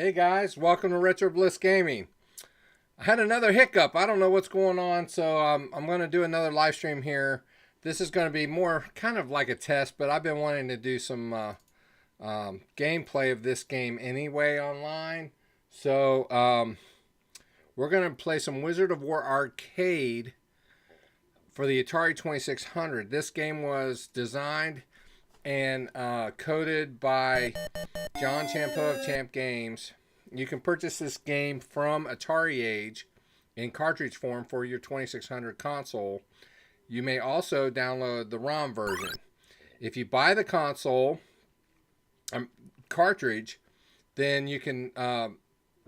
Hey guys, welcome to Retro Bliss Gaming. I had another hiccup. I don't know what's going on, so I'm going to do another live stream here. This is going to be more kind of like a test, but I've been wanting to do some gameplay of this game anyway online. So we're going to play some Wizard of Wor Arcade for the Atari 2600. This game was designed and coded by John Champeau of Champ Games. You can purchase this game from Atari Age in cartridge form for your 2600 console. You may also download the ROM version. If you buy the console cartridge, then you can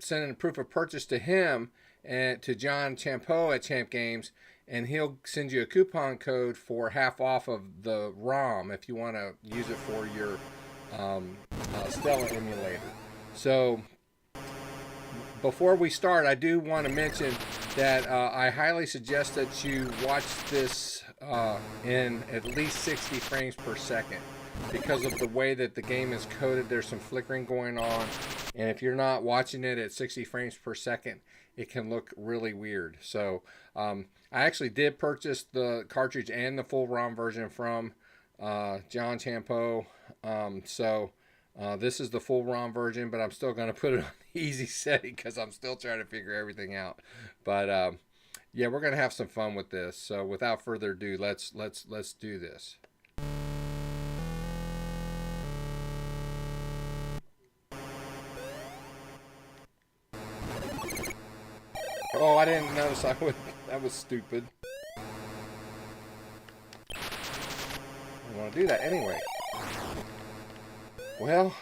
send in a proof of purchase to him and to John Champeau at Champ Games, and he'll send you a coupon code for half off of the ROM if you want to use it for your Stella emulator. So before we start, I do want to mention that I highly suggest that you watch this in at least 60 frames per second because of the way that the game is coded. There's some flickering going on, and if you're not watching it at 60 frames per second, it can look really weird. So I actually did purchase the cartridge and the full ROM version from John Champeau. This is the full ROM version, but I'm still going to put it on easy setting because I'm still trying to figure everything out. But yeah, we're going to have some fun with this. So without further ado, let's do this. Oh, I didn't notice I would. That was stupid. I want to do that anyway. Well.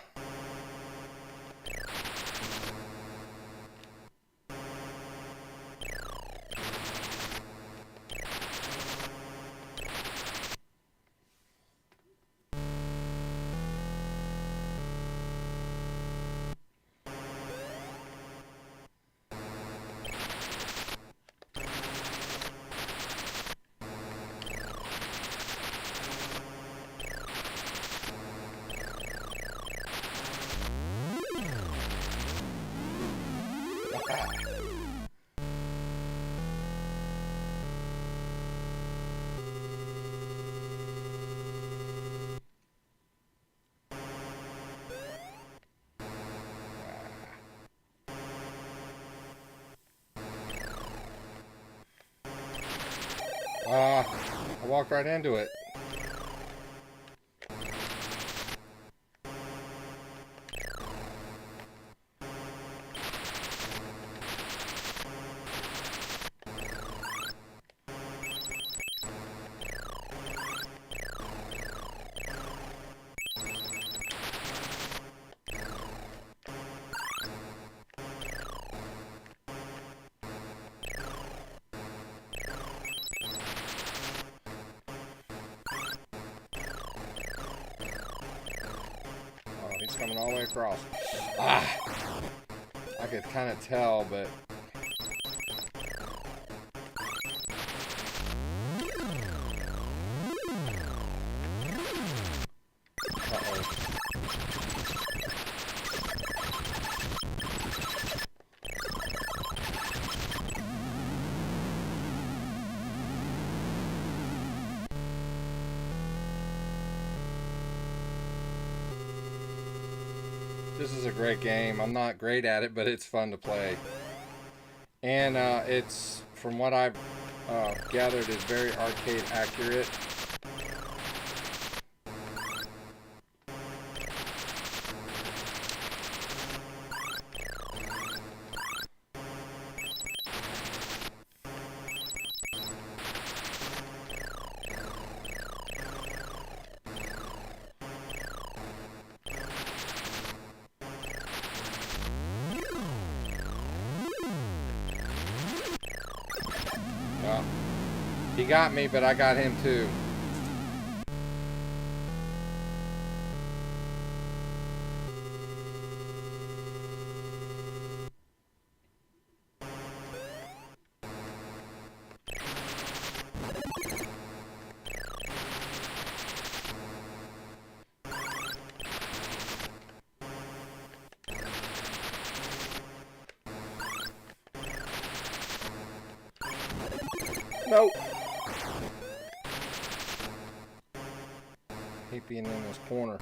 I walked right into it. He's coming all the way across. I could kind of tell, but this is a great game. I'm not great at it, but it's fun to play. And it's, from what I've gathered, is very arcade accurate. Well, he got me, but I got him too. Nope. Hate being in this corner.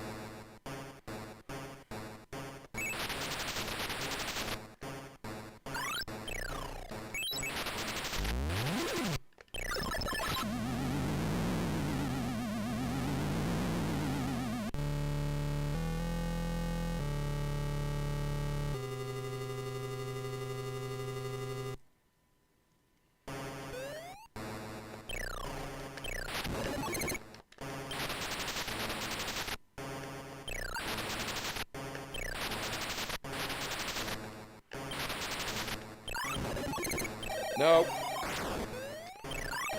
Nope.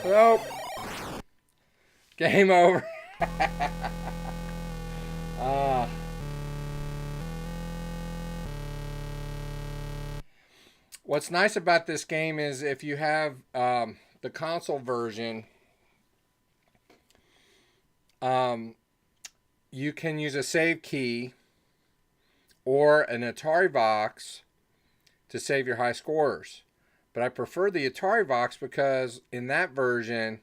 Nope. Game over. Ah. What's nice about this game is if you have the console version, you can use a save key or an Atari box to save your high scores. But I prefer the Atari box because in that version,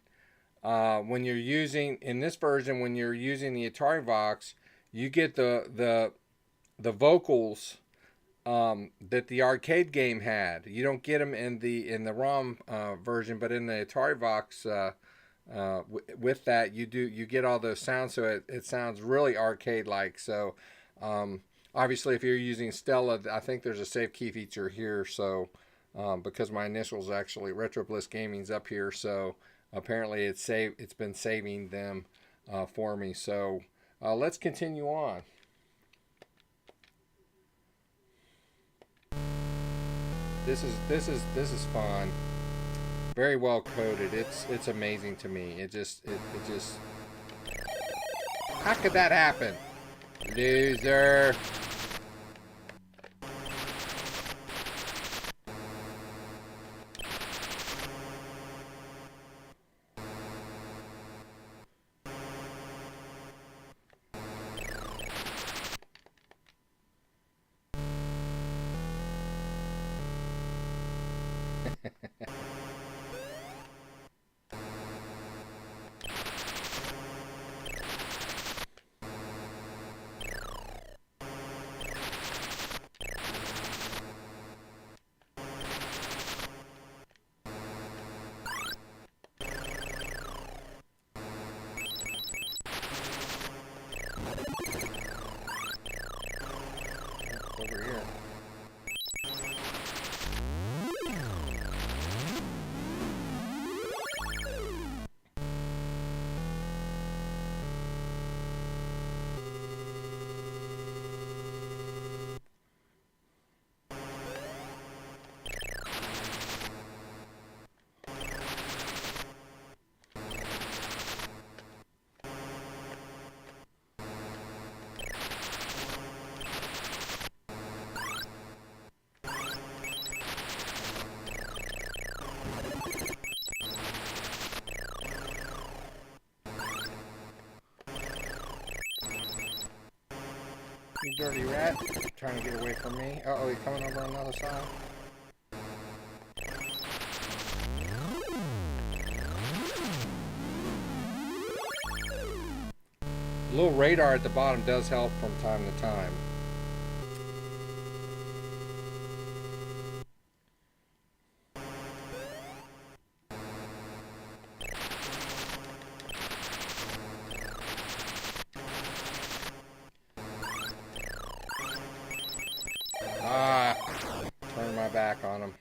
when you're using the Atari box, you get the vocals that the arcade game had. You don't get them in the ROM version, but in the Atari box, with that you get all those sounds, so it sounds really arcade-like. So obviously, if you're using Stella, I think there's a save key feature here. So because my initials actually Retro Bliss Gaming's up here, so apparently it's been saving them for me. So let's continue on. This is fun. Very well coded. It's amazing to me. It just how could that happen? Loser. Over here. You dirty rat. Trying to get away from me. Uh-oh, he's coming over on the other side. A little radar at the bottom does help from time to time. Turn my back on him.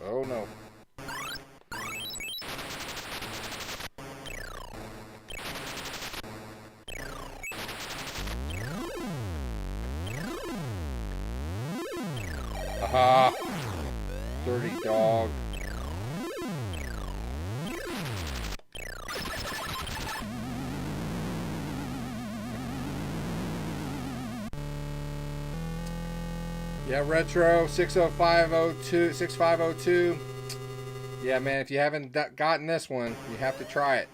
Oh no. Aha! Dirty dog. Yeah, Retro 60502. Yeah, man, if you haven't gotten this one, you have to try it.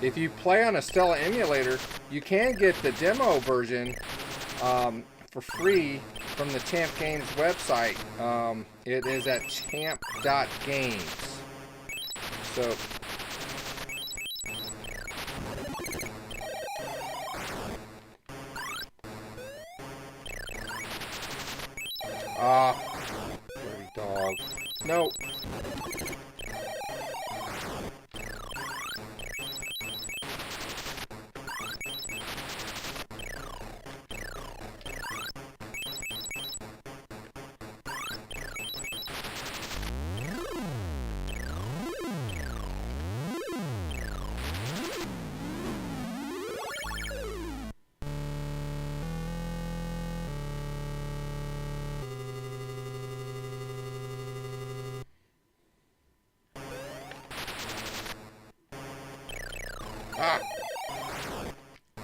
if you play on a Stella emulator, you can get the demo version for free from the Champ Games website. It is at champ.games. So dirty dog. No. Ah!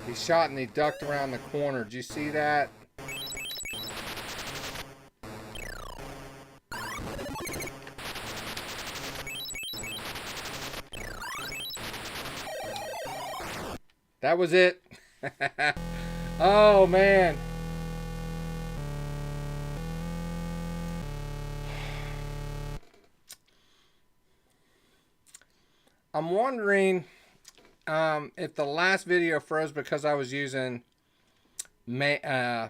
He shot and he ducked around the corner. Did you see that? That was it. Oh, man. I'm wondering if the last video froze because I was using a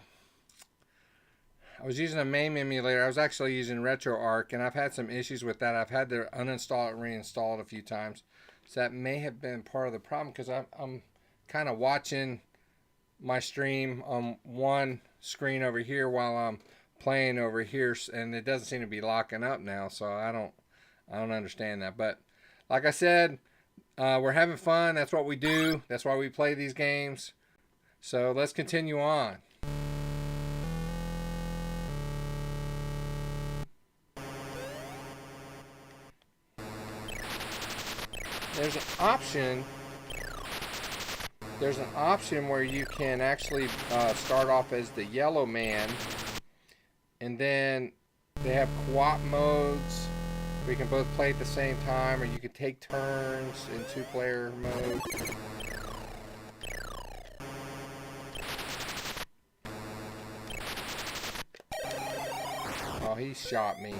MAME emulator. I was actually using RetroArch, and I've had some issues with that. I've had to uninstall it and reinstall it a few times. So that may have been part of the problem, because I'm kind of watching my stream on one screen over here while I'm playing over here, and it doesn't seem to be locking up now. So I don't understand that. But like I said, we're having fun. That's what we do. That's why we play these games. So let's continue on. There's an option where you can actually start off as the yellow man, and then they have co-op modes where you can both play at the same time, or you can take turns in two-player mode. Oh, he shot me.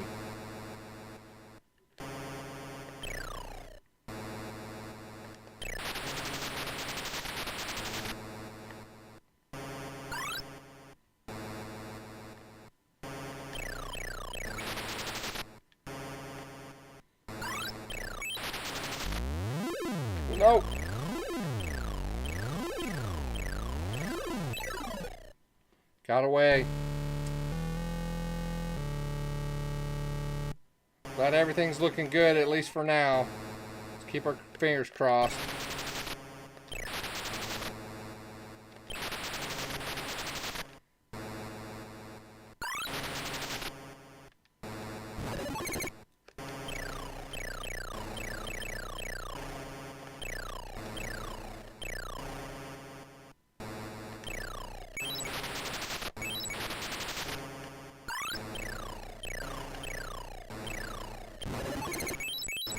No. Got away. Glad everything's looking good, at least for now. Let's keep our fingers crossed.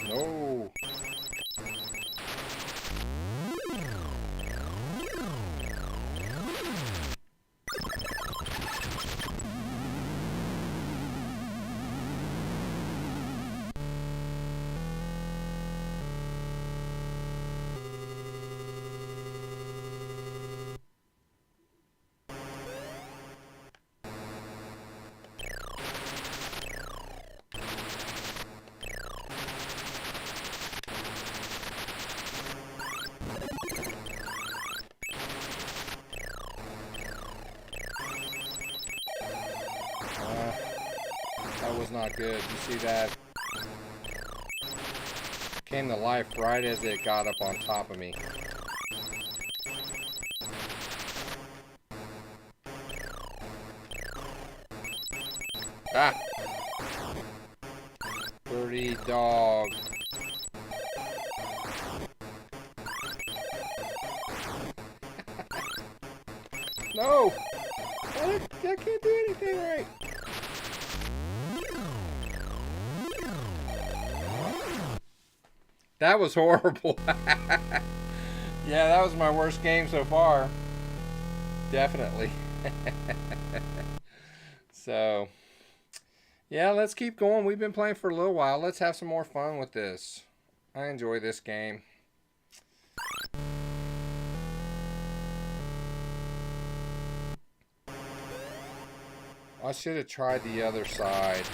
No. That was not good. You see that? Came to life right as it got up on top of me. Ah! Dirty dog. No! I can't do anything right. That was horrible. Yeah, that was my worst game so far. Definitely. So, yeah, let's keep going. We've been playing for a little while. Let's have some more fun with this. I enjoy this game. I should have tried the other side.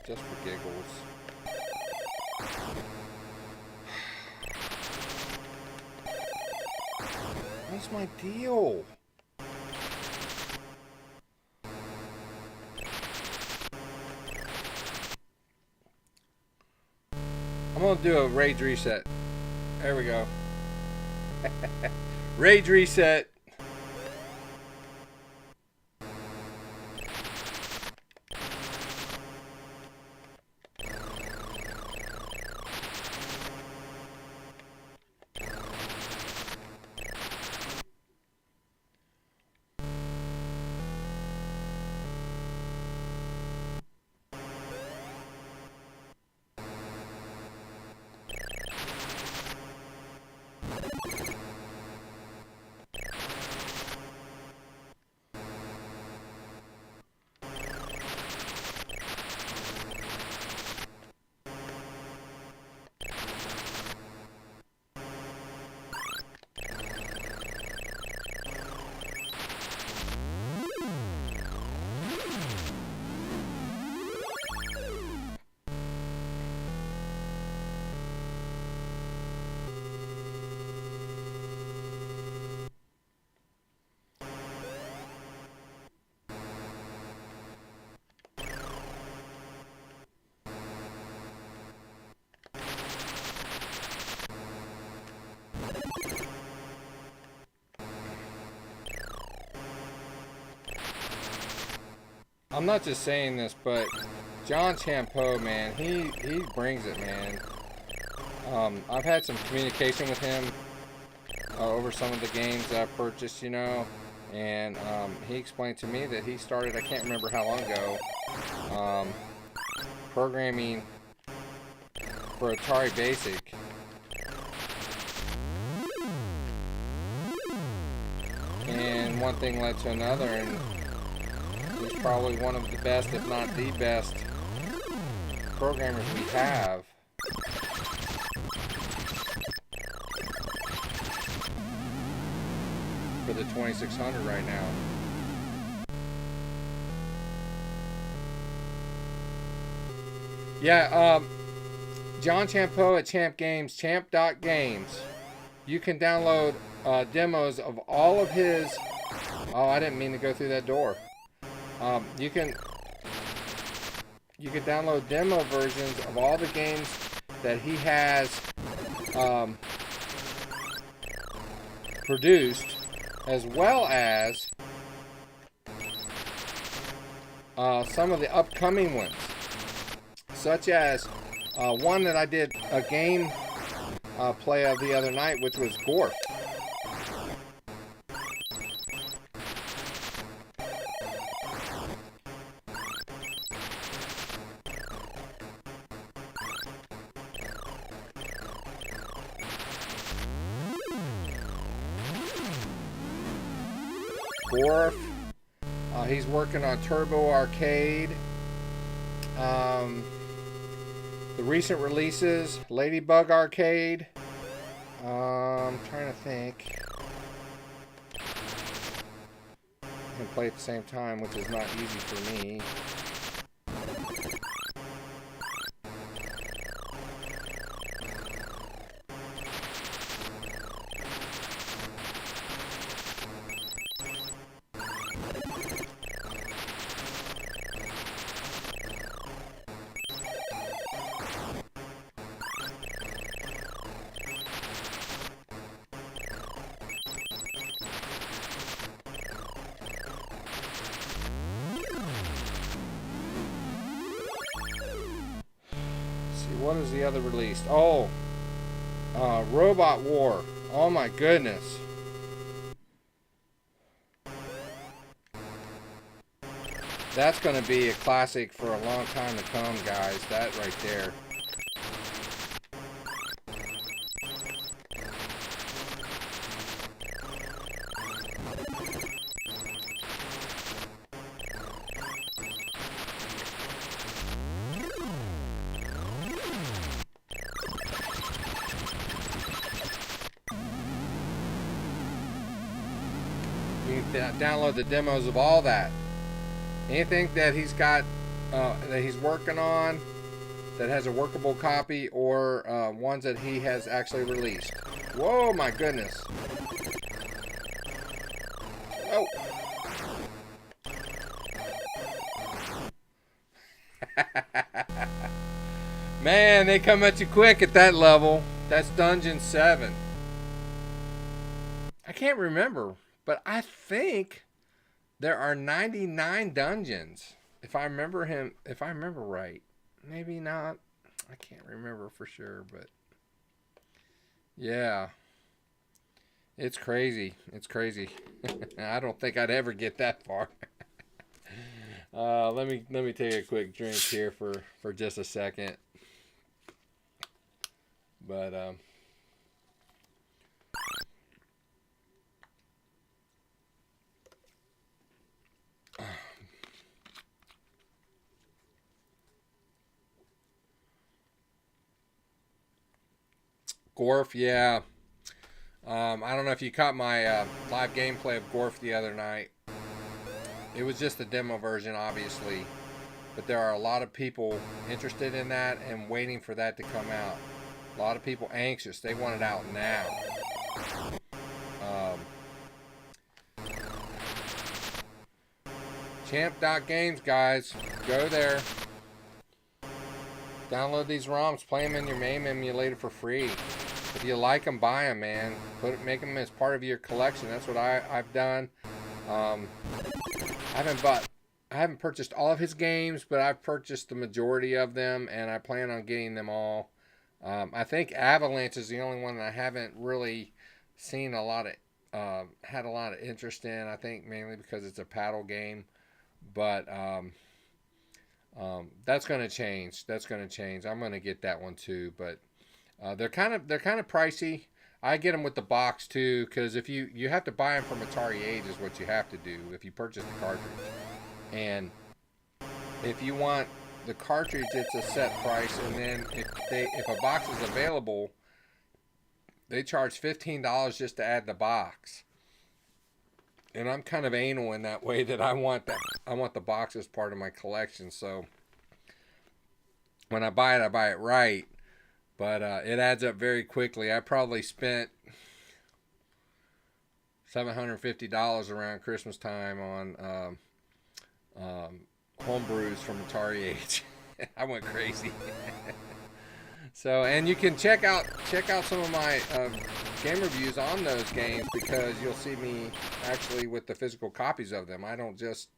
Just for giggles. What's my deal? I'm gonna do a rage reset. There we go. Rage reset. I'm not just saying this, but John Champeau, man, he brings it, man. I've had some communication with him over some of the games that I've purchased, you know, and he explained to me that he started, I can't remember how long ago, programming for Atari Basic. And one thing led to another, and he's probably one of the best, if not the best, programmers we have. For the 2600 right now. Yeah, John Champeau at Champ Games, champ.games. You can download demos of all of his... Oh, I didn't mean to go through that door. You can download demo versions of all the games that he has produced, as well as some of the upcoming ones, such as one that I did a game play of the other night, which was Gorf. Gorf. He's working on Turbo Arcade. The recent releases, Ladybug Arcade. I'm trying to think. I can play at the same time, which is not easy for me. What is the other released? Oh, Robot War. Oh my goodness. That's going to be a classic for a long time to come, guys. That right there. download the demos of all that. Anything that he's got, that he's working on, that has a workable copy, or ones that he has actually released. Whoa, my goodness. Oh. Man, they come at you quick at that level. That's Dungeon 7. I can't remember, but I think there are 99 dungeons. If I remember right. Maybe not. I can't remember for sure, but yeah. It's crazy. It's crazy. I don't think I'd ever get that far. Let me take a quick drink here for just a second. But Gorf, yeah. I don't know if you caught my live gameplay of Gorf the other night. It was just the demo version, obviously. But there are a lot of people interested in that and waiting for that to come out. A lot of people anxious. They want it out now. Champ.games, guys. Go there. Download these ROMs. Play them in your MAME emulator for free. If you like them, buy them, man. Make them as part of your collection. That's what I've done. I haven't purchased all of his games, but I've purchased the majority of them, and I plan on getting them all. I think Avalanche is the only one that I haven't really seen had a lot of interest in. I think mainly because it's a paddle game, but that's going to change. That's going to change. I'm going to get that one too, but they're kind of pricey. I get them with the box too, because if you have to buy them from Atari Age is what you have to do if you purchase the cartridge, and if you want the cartridge, it's a set price, and then if a box is available, they charge $15 just to add the box. And I'm kind of anal in that way that I want the box as part of my collection. So when I buy it right, but it adds up very quickly. I probably spent $750 around Christmas time on Homebrews from Atari Age. I went crazy. So, and you can check out some of my game reviews on those games, because you'll see me actually with the physical copies of them. I don't just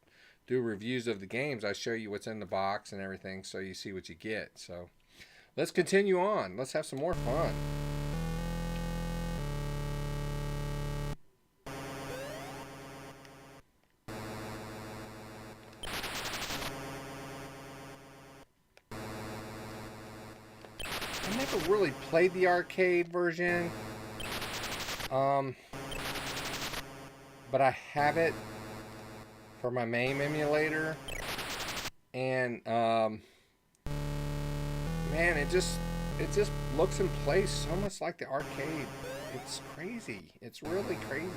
do reviews of the games. I show you what's in the box and everything, so you see what you get. So, let's continue on. Let's have some more fun. I never really played the arcade version, but I have it for my MAME emulator, and man, it just looks and plays so much like the arcade. It's crazy. It's really crazy.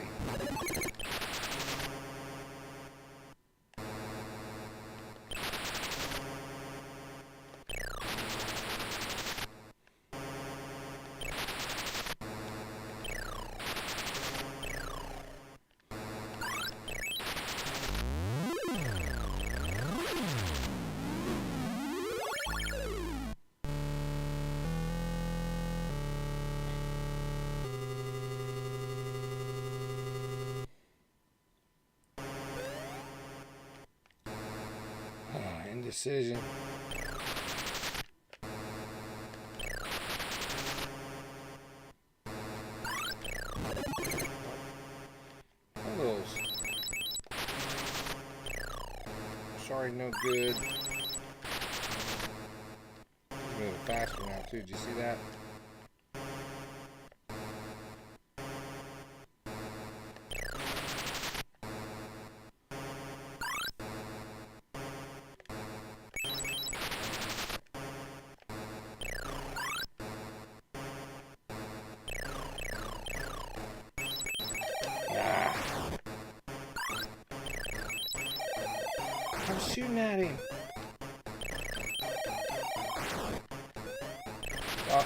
Indecision. Those. Sorry, no good. He's moving faster now too. Did you see that? shooting at him? Oh.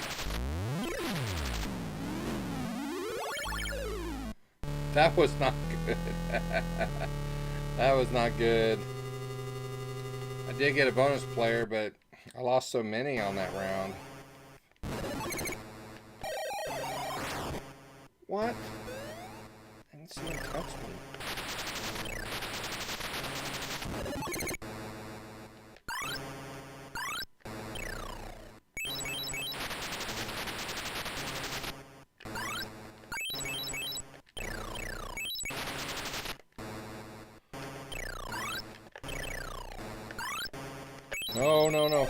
That was not good. That was not good. I did get a bonus player, but I lost so many on that round. What? I didn't see him touch me. No, no, no.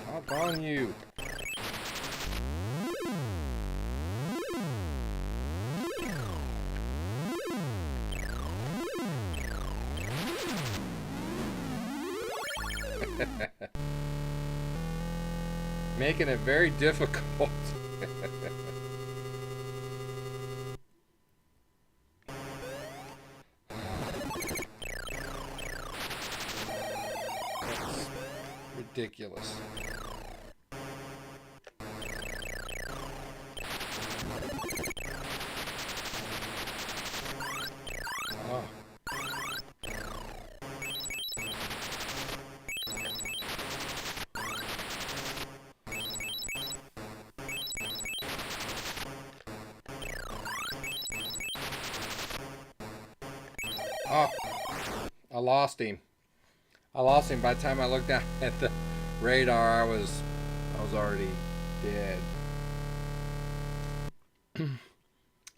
Doggone you. Making it very difficult. Ridiculous. Oh. Oh, I lost him. I lost him by the time I looked down at the radar. I was already dead.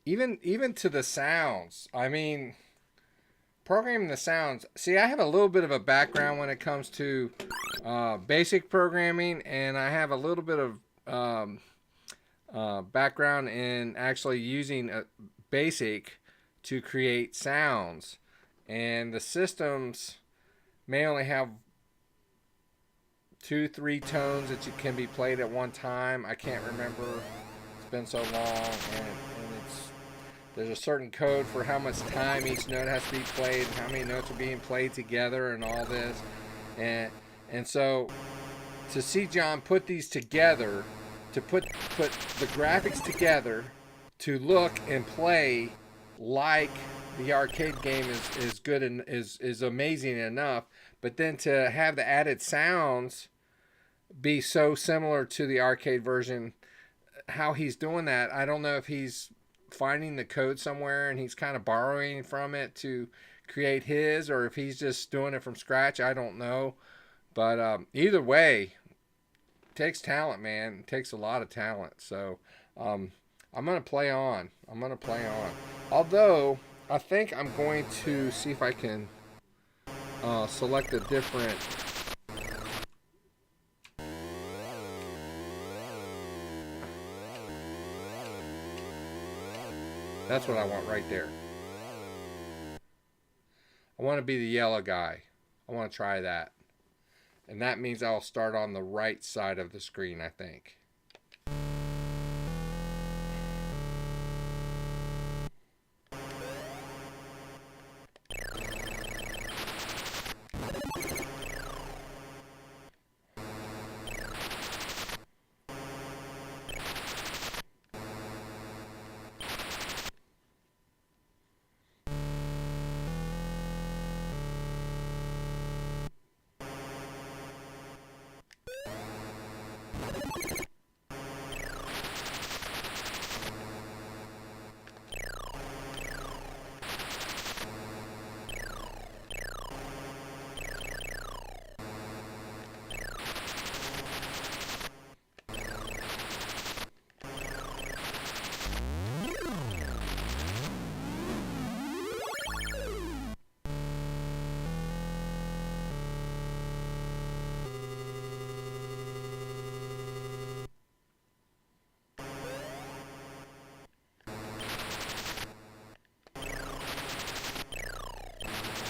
Even to the sounds. I mean, programming the sounds. See, I have a little bit of a background when it comes to basic programming, and I have a little bit of background in actually using a basic to create sounds. And the systems may only have 2-3 tones that you can be played at one time. I can't remember. It's been so long, and there's a certain code for how much time each note has to be played, and how many notes are being played together, and all this. And so to see John put these together, to put the graphics together, to look and play like the arcade game is good and is amazing enough, but then to have the added sounds be so similar to the arcade version, how he's doing that, I don't know if he's finding the code somewhere and he's kind of borrowing from it to create his, or if he's just doing it from scratch. I don't know, but either way, it takes talent, man. It takes a lot of talent. So I'm gonna play on. Although I think I'm going to see if I can select a different. That's what I want right there. I want to be the yellow guy. I want to try that. And that means I'll start on the right side of the screen, I think.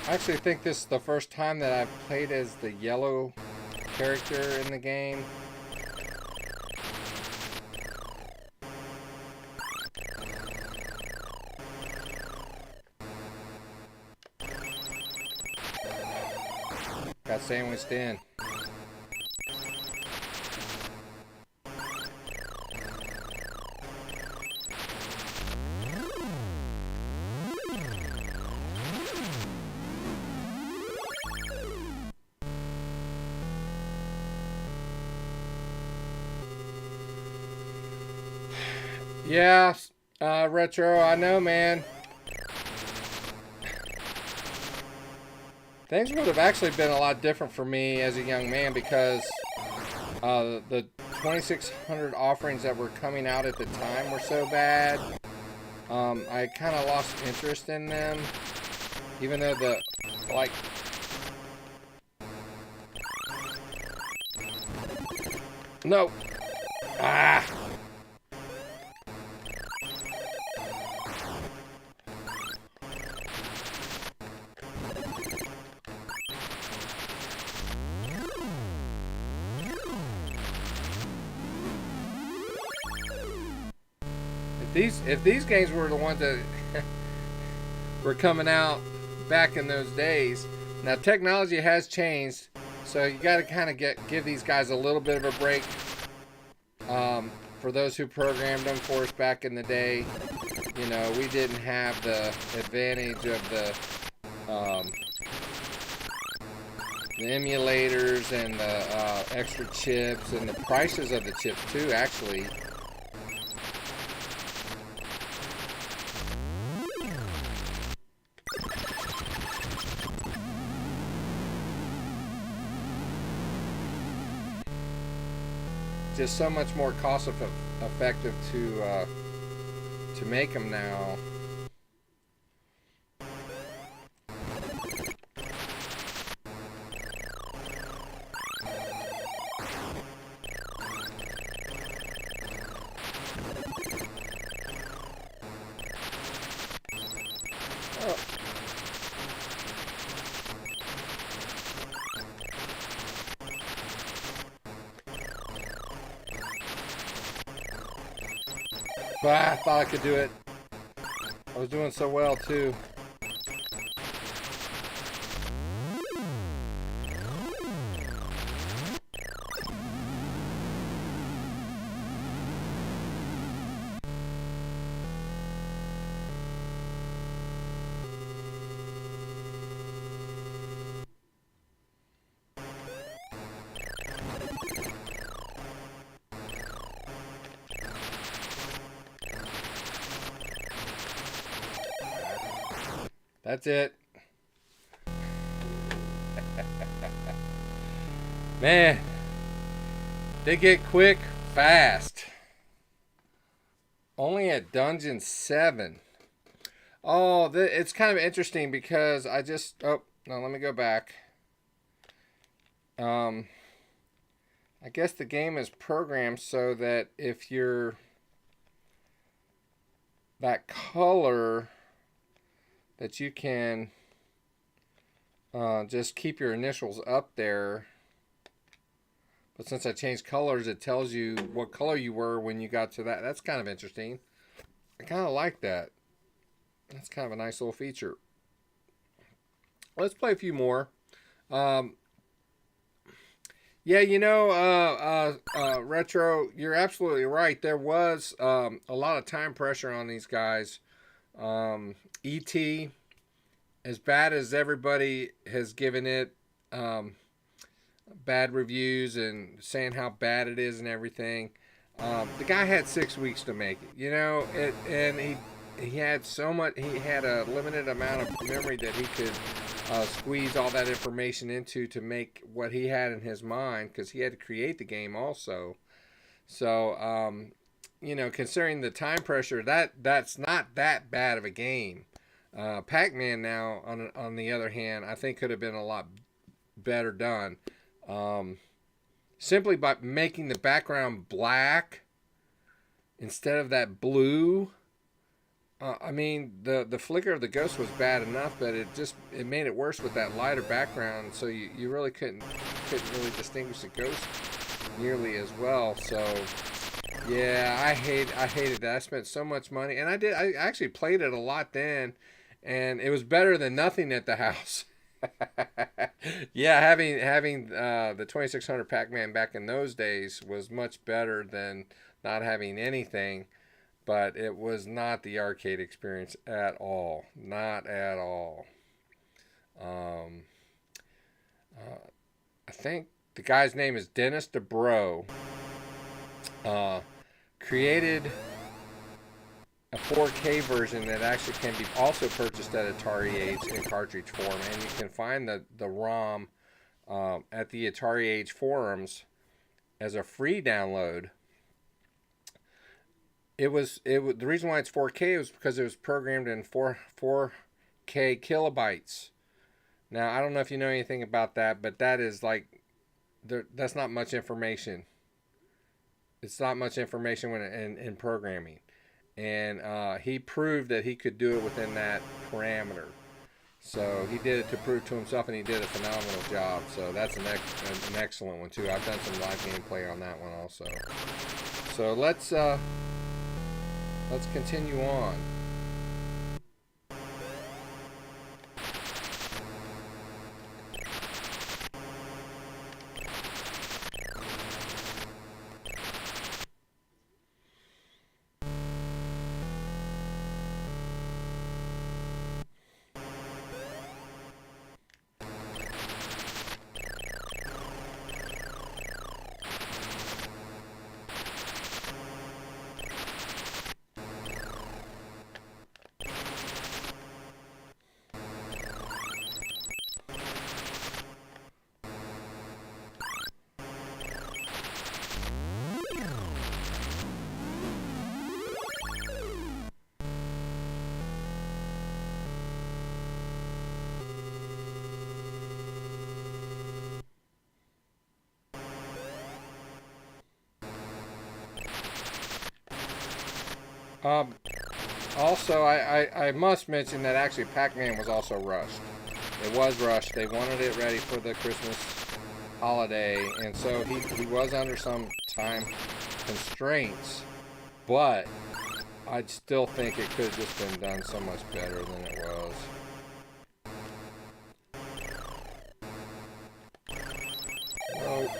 I actually think this is the first time that I've played as the yellow character in the game. got sandwiched in. Yeah, Retro, I know, man. Things would have actually been a lot different for me as a young man because the 2600 offerings that were coming out at the time were so bad. I kind of lost interest in them, even though like, no, ah. If these games were the ones that were coming out back in those days, now technology has changed, so you got to kind of give these guys a little bit of a break. For those who programmed them for us back in the day, you know, we didn't have the advantage of the emulators and the extra chips and the prices of the chips too, actually. Just so much more cost effective to make them now. Oh. I thought I could do it. I was doing so well too. That's it. Man, they get quick, fast. Only at Dungeon 7. Oh, it's kind of interesting because I just... Oh, no, let me go back. I guess the game is programmed so that if you're... that color... that you can just keep your initials up there. But since I changed colors, it tells you what color you were when you got to that. That's kind of interesting. I kind of like that. That's kind of a nice little feature. Let's play a few more. Yeah, you know, Retro, you're absolutely right. There was a lot of time pressure on these guys. E.T., as bad as everybody has given it bad reviews and saying how bad it is and everything, the guy had 6 weeks to make it, you know, and he had so much, he had a limited amount of memory that he could squeeze all that information into to make what he had in his mind, because he had to create the game also. So, you know, considering the time pressure, that's not that bad of a game. Pac-Man now, on the other hand, I think could have been a lot better done. Simply by making the background black instead of that blue. I mean, the flicker of the ghost was bad enough, but it made it worse with that lighter background. So you really couldn't really distinguish the ghost nearly as well. So yeah, I hated that. I spent so much money, and I actually played it a lot then. And it was better than nothing at the house. Yeah, having the 2600 Pac-Man back in those days was much better than not having anything, but it was not the arcade experience at all. Not at all. Um, I think the guy's name is Dennis DeBro. Uh, Created a 4K version that actually can be also purchased at Atari Age in cartridge form, and you can find the ROM at the Atari Age forums as a free download. The reason why it's 4K was because it was programmed in 4K kilobytes. Now I don't know if you know anything about that, but that is like that's not much information. It's not much information when in programming, and he proved that he could do it within that parameter. So he did it to prove to himself, and he did a phenomenal job. So that's an excellent one too. I've done some live gameplay on that one also. So let's continue on. Um, Also, I must mention that actually Pac-Man was also rushed. It was rushed. They wanted it ready for the Christmas holiday, and so he was under some time constraints, but I'd still think it could have just been done so much better than it was. Nope.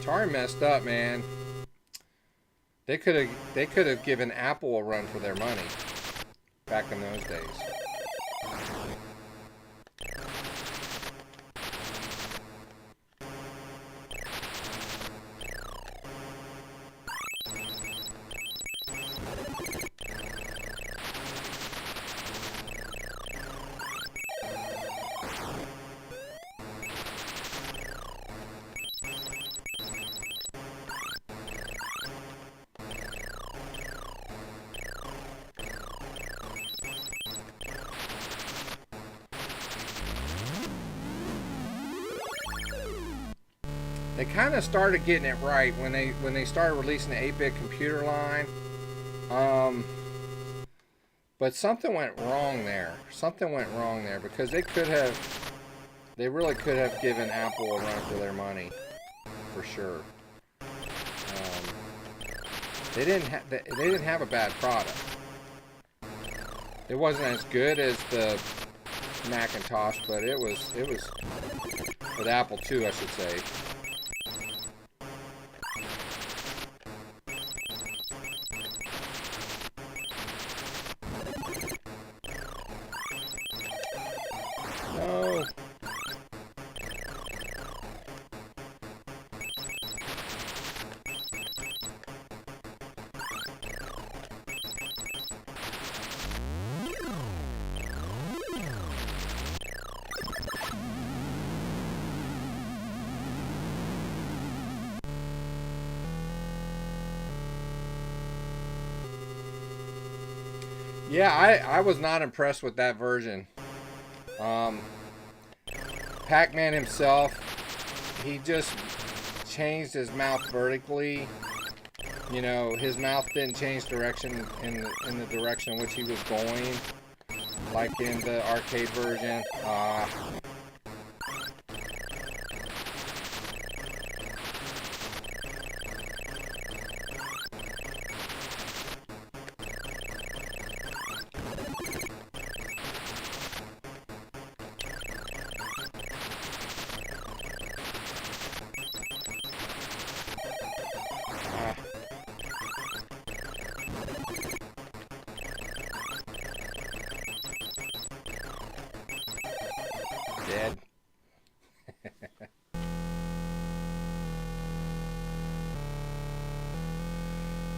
Atari messed up, man. They could have given Apple a run for their money back in those days. They kind of started getting it right when they started releasing the 8-bit computer line. But something went wrong there. Something went wrong there because they really could have given Apple a run for their money, for sure. They didn't have a bad product. It wasn't as good as the Macintosh, but it was with Apple II, I should say. No. Yeah, I was not impressed with that version. Um, Pac-Man himself, he just changed his mouth vertically. You know, his mouth didn't change direction in the direction in which he was going, like in the arcade version.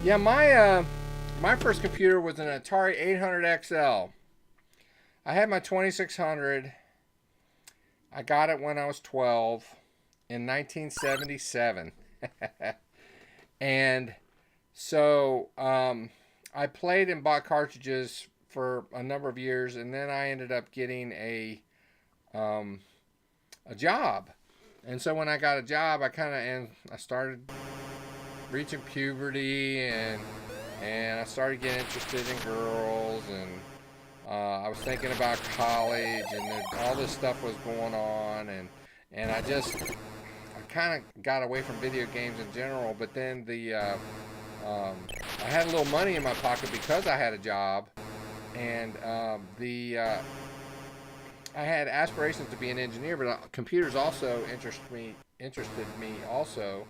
Yeah, my first computer was an Atari 800 XL. I had my 2600. I got it when I was 12 in 1977. And so I played and bought cartridges for a number of years, and then I ended up getting a job. And so when I got a job, I started reaching puberty, and I started getting interested in girls, and I was thinking about college, and all this stuff was going on, and I kind of got away from video games in general. But then I had a little money in my pocket because I had a job, and I had aspirations to be an engineer, but computers also interested me also.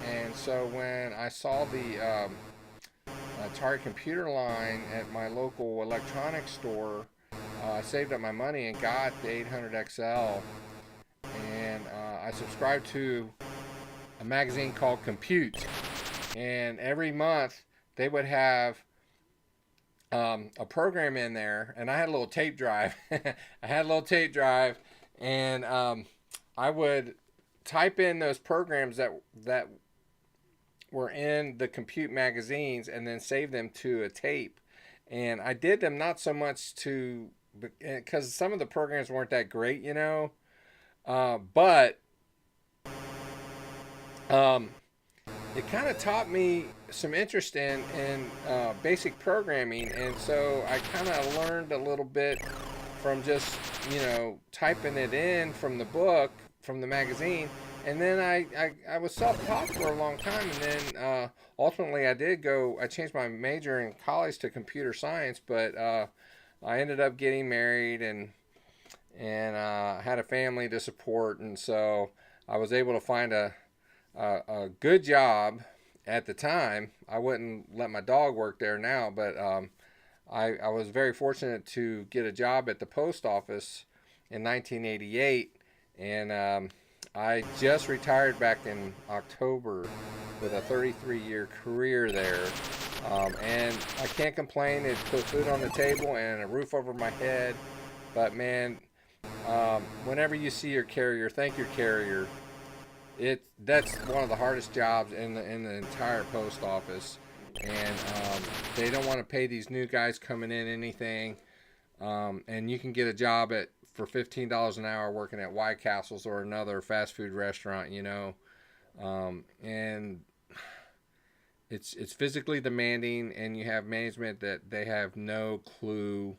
And so when I saw the Atari computer line at my local electronics store, I saved up my money and got the 800 XL. And I subscribed to a magazine called Compute. And every month they would have a program in there, and I had a little tape drive. And I would type in those programs that were in the Compute magazines and then save them to a tape. And I did them not so much because some of the programs weren't that great, you know, but it kind of taught me some interest in basic programming. And so I kind of learned a little bit from just, you know, typing it in from the book, from the magazine. And then I was self-taught for a long time, and then ultimately I changed my major in college to computer science, but I ended up getting married and had a family to support, and so I was able to find a good job at the time. I wouldn't let my dog work there now, but I was very fortunate to get a job at the post office in 1988, and I just retired back in October with a 33-year career there, and I can't complain. It put food on the table and a roof over my head. But man, whenever you see your carrier, thank your carrier. That's one of the hardest jobs in the entire post office, and they don't want to pay these new guys coming in anything, and you can get a job for $15 an hour working at White Castle's or another fast food restaurant, you know, and it's physically demanding, and you have management that they have no clue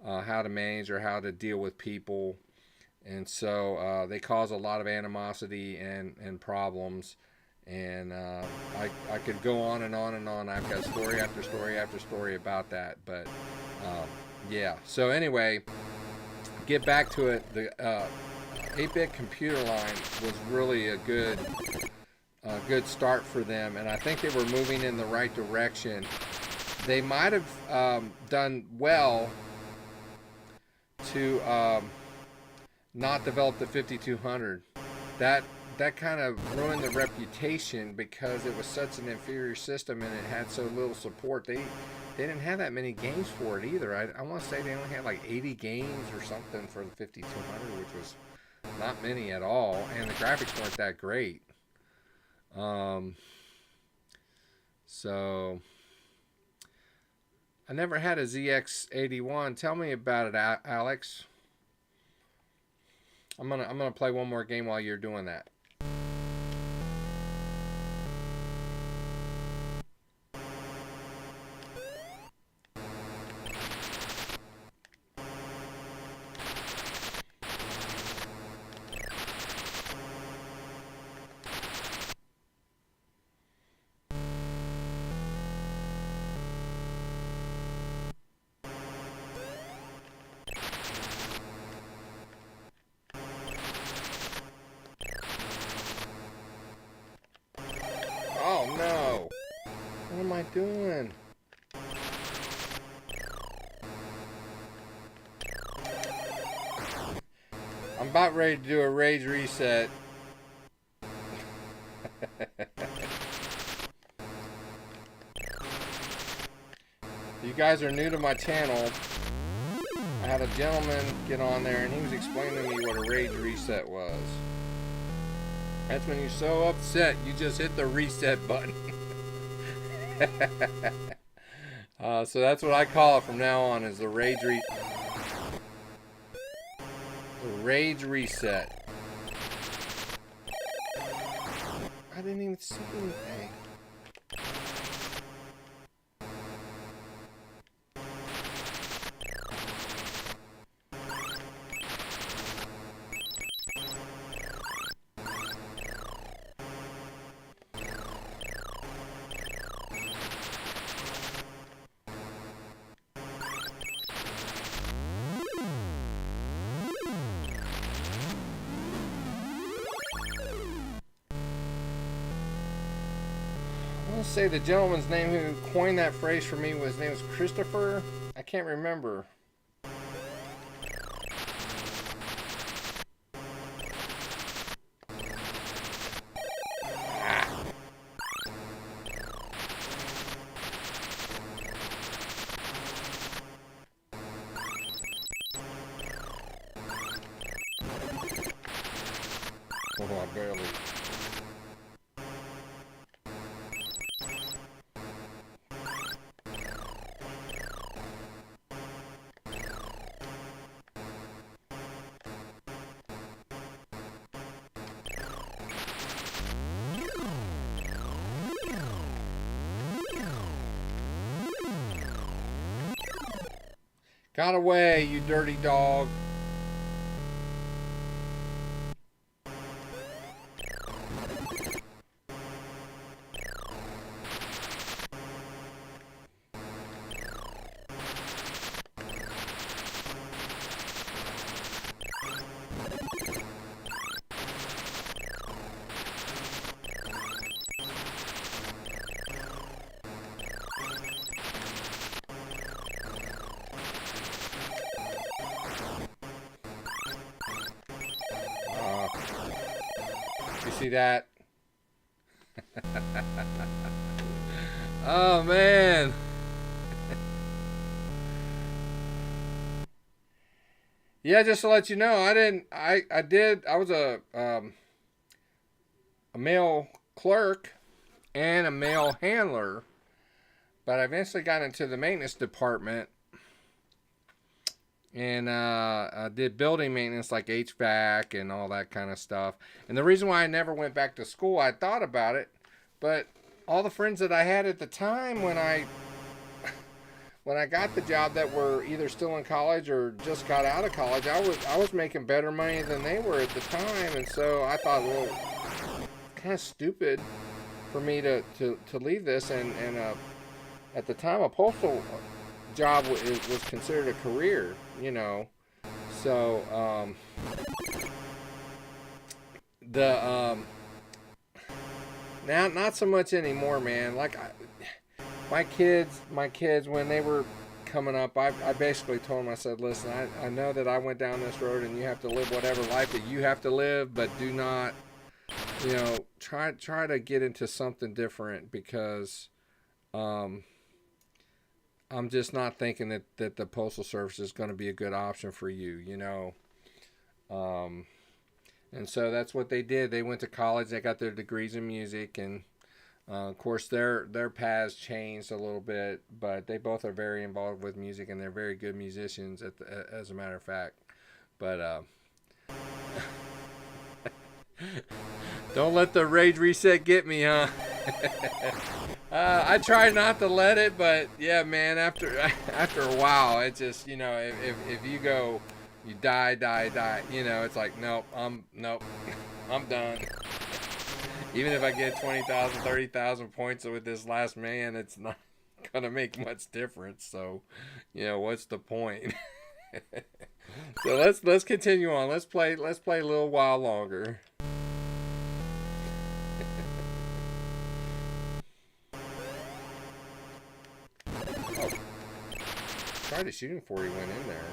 how to manage or how to deal with people, and so they cause a lot of animosity and problems. And I could go on and on and on. I've got story after story after story about that, but yeah. So anyway, get back to it. The 8-bit computer line was really a good start for them, and I think they were moving in the right direction. They might have done well to not develop the 5200. That kind of ruined the reputation because it was such an inferior system and it had so little support. They didn't have that many games for it either. I want to say they only had like 80 games or something for the 5200, which was not many at all, and the graphics weren't that great. So I never had a ZX81. Tell me about it, Alex. I'm gonna play one more game while you're doing that. Oh no! What am I doing? I'm about ready to do a rage reset. If you guys are new to my channel, I had a gentleman get on there and he was explaining to me what a rage reset was. That's when you're so upset, you just hit the reset button. So that's what I call it from now on, is the rage reset. I didn't even see anything. I want to say the gentleman's name who coined that phrase for me, his name was Christopher. I can't remember. Oh, I barely. Got away, you dirty dog. You see that? Oh man. Yeah, just to let you know, I was a male clerk and a male handler, but I eventually got into the maintenance department. And I did building maintenance like HVAC and all that kind of stuff. And the reason why I never went back to school, I thought about it, but all the friends that I had at the time when I got the job that were either still in college or just got out of college, I was making better money than they were at the time. And so I thought, well, kind of stupid for me to leave this. And at the time, a postal job was considered a career, you know. So now not so much anymore, man. Like my kids when they were coming up, I basically told them, I said, listen, I know that I went down this road and you have to live whatever life that you have to live, but do not, you know, try to get into something different, because I'm just not thinking that the Postal Service is going to be a good option for you, you know. And so that's what they did. They went to college. They got their degrees in music. And, of course, their paths changed a little bit. But they both are very involved with music, and they're very good musicians, as a matter of fact. But don't let the rage reset get me, huh? I try not to let it, but yeah, man, after a while, it just, you know, if you go, you die, you know, it's like, nope, I'm done. Even if I get 20,000, 30,000 points with this last man, it's not gonna make much difference. So, you know, what's the point? So let's continue on. Let's play a little while longer. Tried to shoot him before he went in there.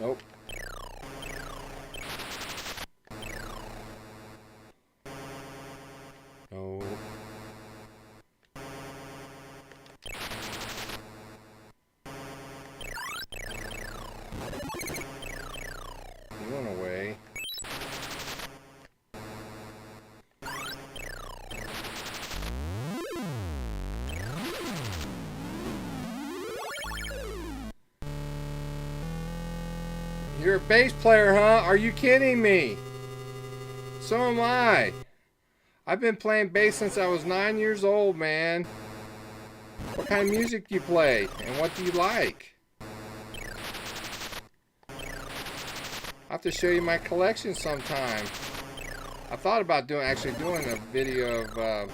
Nope. No. You went away. You're a bass player, huh? Are you kidding me? So am I. I've been playing bass since I was 9 years old, man. What kind of music do you play? And what do you like? I'll have to show you my collection sometime. I thought about actually doing a video of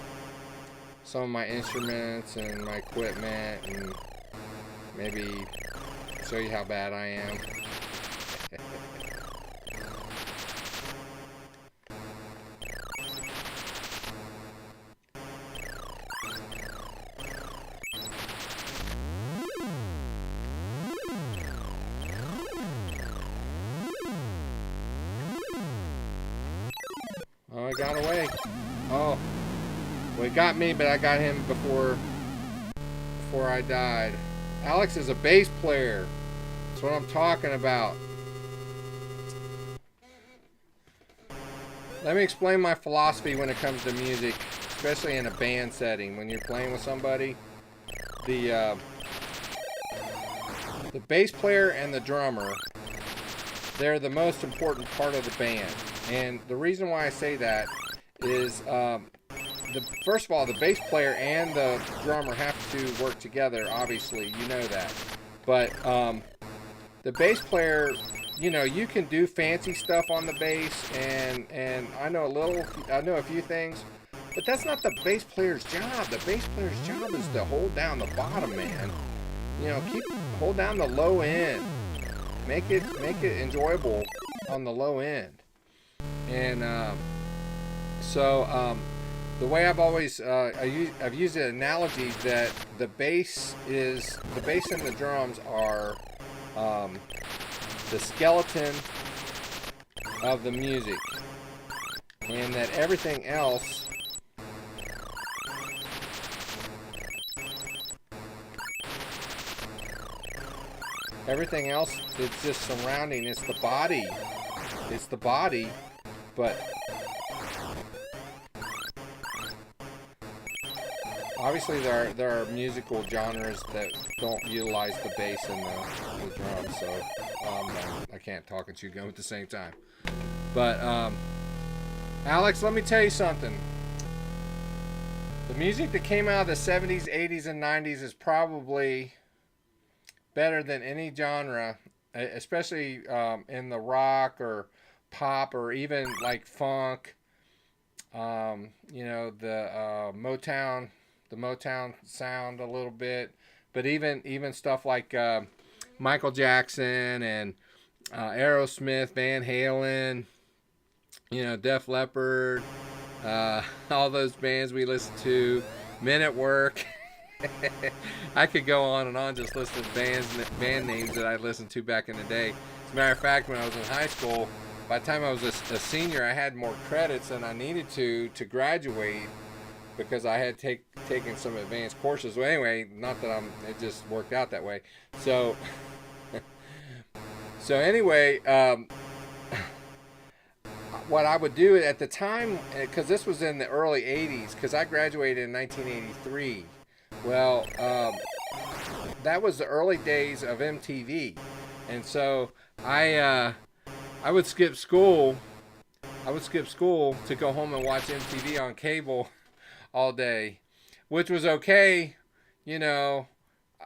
some of my instruments and my equipment, and maybe show you how bad I am. Oh, I got away. Oh, well, he got me, but I got him before I died. Alex is a bass player. That's what I'm talking about. Let me explain my philosophy when it comes to music, especially in a band setting. When you're playing with somebody, the bass player and the drummer, they're the most important part of the band. And the reason why I say that is, first of all, the bass player and the drummer have to work together, obviously, you know that. But the bass player, you know, you can do fancy stuff on the bass, and I know a few things, but that's not the bass player's job. The bass player's job is to hold down the bottom, man. You know, hold down the low end. Make it enjoyable on the low end. And the way I've always I've used an analogy that the bass and the drums are the skeleton of the music, and that everything else is just surrounding. It's the body, but obviously there are musical genres that don't utilize the bass and the drums, so I can't talk and chew gum at the same time. But Alex, let me tell you something. The music that came out of the 70s, 80s, and 90s is probably better than any genre, especially in the rock or pop or even like funk. You know, the Motown sound a little bit, but even stuff like Michael Jackson and Aerosmith, Van Halen, you know, Def Leppard, all those bands we listen to, Men at Work. I could go on and on just listing band names that I listened to back in the day. As a matter of fact, when I was in high school, by the time I was a senior, I had more credits than I needed to graduate, because I had taken some advanced courses. Well, anyway, not that it just worked out that way. So anyway, what I would do at the time, because this was in the early 80s, because I graduated in 1983. Well, that was the early days of MTV, and so I would skip school. To go home and watch MTV on cable all day, which was okay. You know,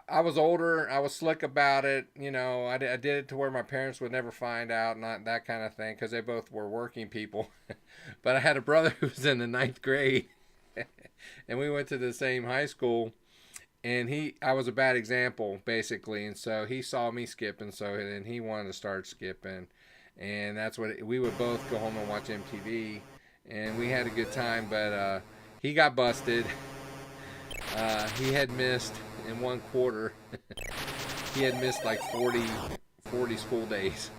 I was older. I was slick about it. You know, I did it to where my parents would never find out, not that kind of thing, because they both were working people. But I had a brother who was in the 9th grade, and we went to the same high school. And I was a bad example, basically, and so he saw me skipping, and he wanted to start skipping, and that's what we would both go home and watch MTV, and we had a good time. But he got busted. He had missed in one quarter. He had missed like 40 40 school days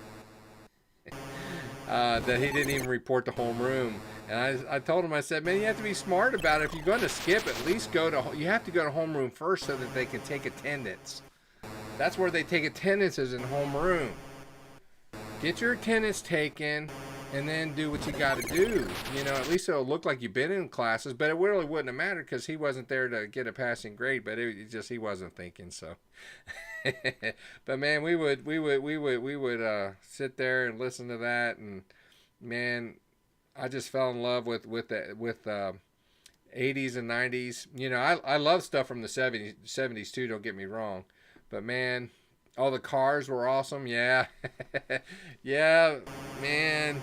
that he didn't even report to homeroom. And I told him, I said, man, you have to be smart about it. If you're going to skip, at least you have to go to homeroom first so that they can take attendance. That's where they take attendance, is in homeroom. Get your attendance taken, and then do what you got to do. You know, at least it'll look like you've been in classes, but it really wouldn't have mattered because he wasn't there to get a passing grade, but it just, he wasn't thinking, so. But man, we would sit there and listen to that, and man, I just fell in love with 80s and 90s. You know, I love stuff from the 70s too, don't get me wrong. But man, all the cars were awesome. Yeah. Yeah, man.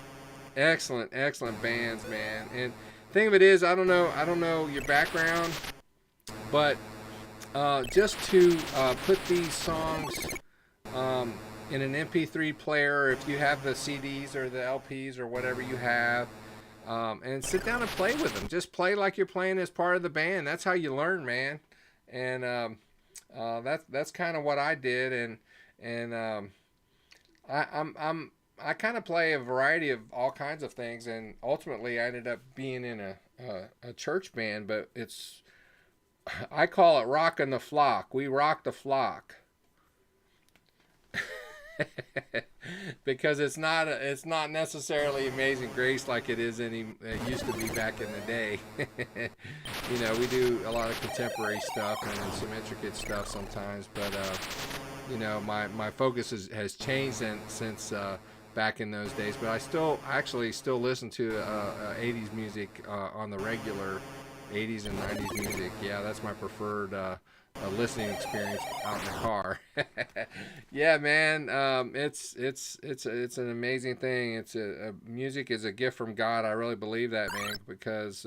Excellent bands, man. And thing of it is, I don't know your background, but just to put these songs in an MP3 player, if you have the CDs or the LPs or whatever you have, and sit down and play with them. Just play like you're playing as part of the band. That's how you learn, man. And that's kind of what I did. And I kind of play a variety of all kinds of things, and ultimately I ended up being in a church band, but I call it rocking the flock. We rock the flock. Because it's not necessarily Amazing Grace like it used to be back in the day. You know, we do a lot of contemporary stuff and some intricate stuff sometimes, but you know, my focus has changed since back in those days. But I still listen to 80s music on the regular. 80s and 90s music. Yeah, that's my preferred listening experience out in the car. Yeah, man, it's an amazing thing. It's music is a gift from God. I really believe that, man, because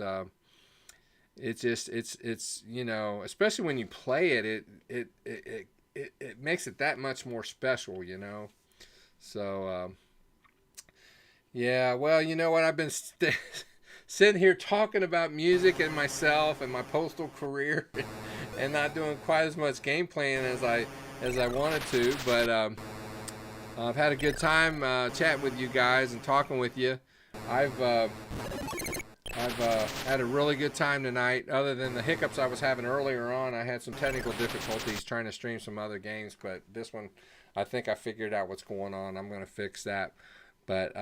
it's you know, especially when you play it, it makes it that much more special, you know. So yeah, well, you know what, I've been sitting here talking about music and myself and my postal career and not doing quite as much game playing as I wanted to, but I've had a good time chatting with you guys and talking with you. I've had a really good time tonight. Other than the hiccups I was having earlier on, I had some technical difficulties trying to stream some other games, but this one, I think I figured out what's going on. I'm going to fix that. But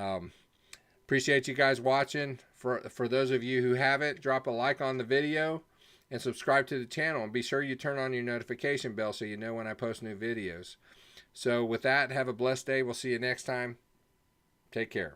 appreciate you guys watching. For those of you who haven't, drop a like on the video and subscribe to the channel, and be sure you turn on your notification bell so you know when I post new videos. So with that, have a blessed day. We'll see you next time. Take care.